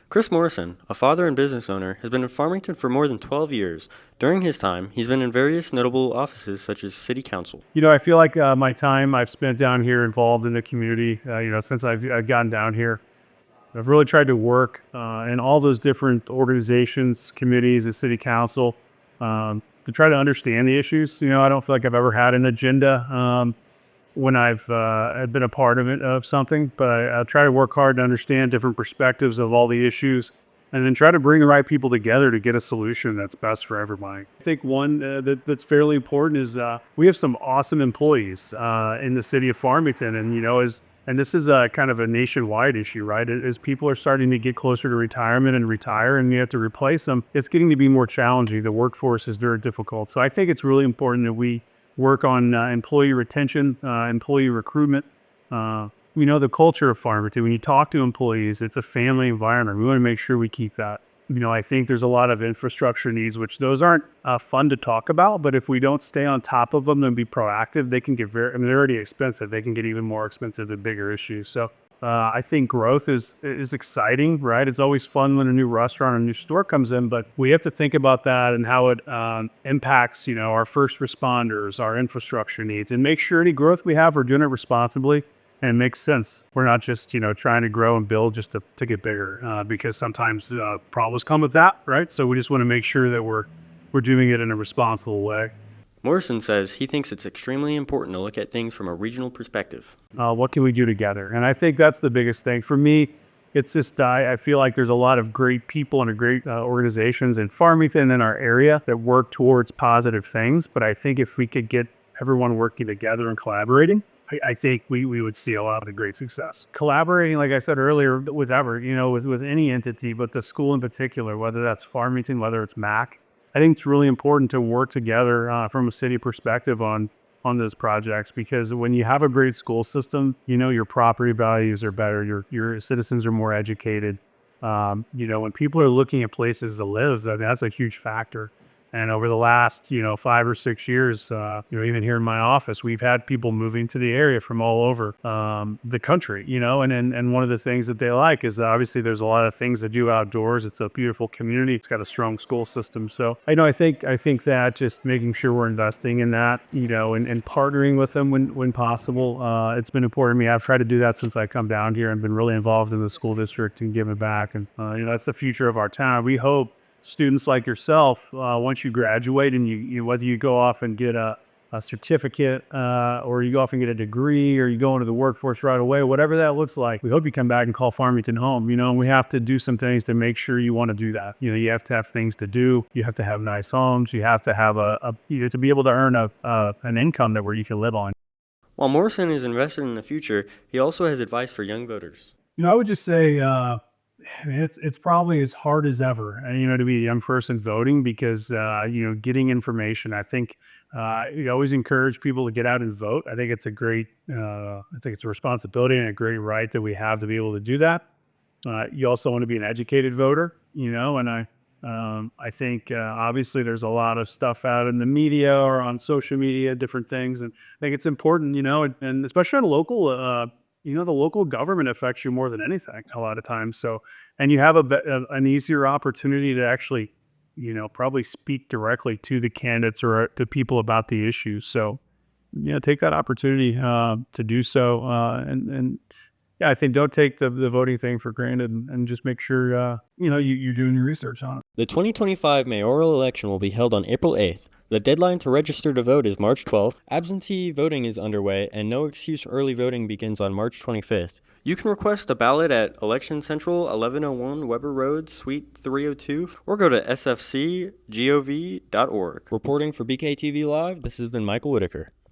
Chris Morrison, a father and business owner, has been in Farmington for more than 12 years. During his time, he's been in various notable offices such as City Council. I feel like my time I've spent down here involved in the community, since I've gotten down here, I've really tried to work in all those different organizations, committees, the city council, to try to understand the issues. I don't feel like I've ever had an agenda when I've had been a part of it of something, but I try to work hard to understand different perspectives of all the issues, and then try to bring the right people together to get a solution that's best for everybody. I think one that's fairly important is we have some awesome employees in the city of Farmington, and this is a kind of a nationwide issue, right? As people are starting to get closer to retirement and retire, and you have to replace them, it's getting to be more challenging. The workforce is very difficult, so I think it's really important that we work on employee retention, employee recruitment. We know the culture of Farmington. When you talk to employees, it's a family environment. We want to make sure we keep that. I think there's a lot of infrastructure needs, which those aren't fun to talk about, but if we don't stay on top of them and be proactive, they can get they're already expensive. They can get even more expensive than bigger issues. So I think growth is exciting, right? It's always fun when a new restaurant or a new store comes in, but we have to think about that and how it impacts, our first responders, our infrastructure needs, and make sure any growth we have, we're doing it responsibly and it makes sense. We're not just, trying to grow and build just to get bigger because sometimes problems come with that, right? So we just want to make sure that we're doing it in a responsible way. Morrison says he thinks it's extremely important to look at things from a regional perspective. What can we do together? And I think that's the biggest thing. For me, it's just I feel like there's a lot of great people and great organizations in Farmington in our area that work towards positive things. But I think if we could get everyone working together and collaborating, I think we would see a lot of great success. Collaborating, like I said earlier, with any entity, but the school in particular, whether that's Farmington, whether it's MAC, I think it's really important to work together from a city perspective on those projects, because when you have a great school system, your property values are better, your citizens are more educated. When people are looking at places to live, that's a huge factor. And over the last, 5 or 6 years, even here in my office, we've had people moving to the area from all over the country, and one of the things that they like is that obviously there's a lot of things to do outdoors. It's a beautiful community. It's got a strong school system. So I think that just making sure we're investing in that, and partnering with them when possible. It's been important to me. I've tried to do that since I come down here and been really involved in the school district and giving back. And, that's the future of our town. We hope students like yourself, once you graduate and you whether you go off and get a certificate or you go off and get a degree or you go into the workforce right away, whatever that looks like, we hope you come back and call Farmington home. And we have to do some things to make sure you want to do that. You have to have things to do. You have to have nice homes. You have to have to be able to earn an income where you can live on. While Morrison is invested in the future, he also has advice for young voters. I would just say, it's probably as hard as ever, to be a young person voting because, getting information. I think you always encourage people to get out and vote. I think it's I think it's a responsibility and a great right that we have to be able to do that. You also want to be an educated voter, and I think obviously there's a lot of stuff out in the media or on social media, different things, and I think it's important, and especially on local. The local government affects you more than anything a lot of times. So, and you have an easier opportunity to actually, probably speak directly to the candidates or to people about the issues. So, take that opportunity to do so. And yeah, I think don't take the voting thing for granted and just make sure, you're doing your research on it. The 2025 mayoral election will be held on April 8th. The deadline to register to vote is March 12th. Absentee voting is underway, and no excuse early voting begins on March 25th. You can request a ballot at Election Central, 1101 Weber Road, Suite 302, or go to sfcgov.org. Reporting for BKTV Live, this has been Michael Whitaker.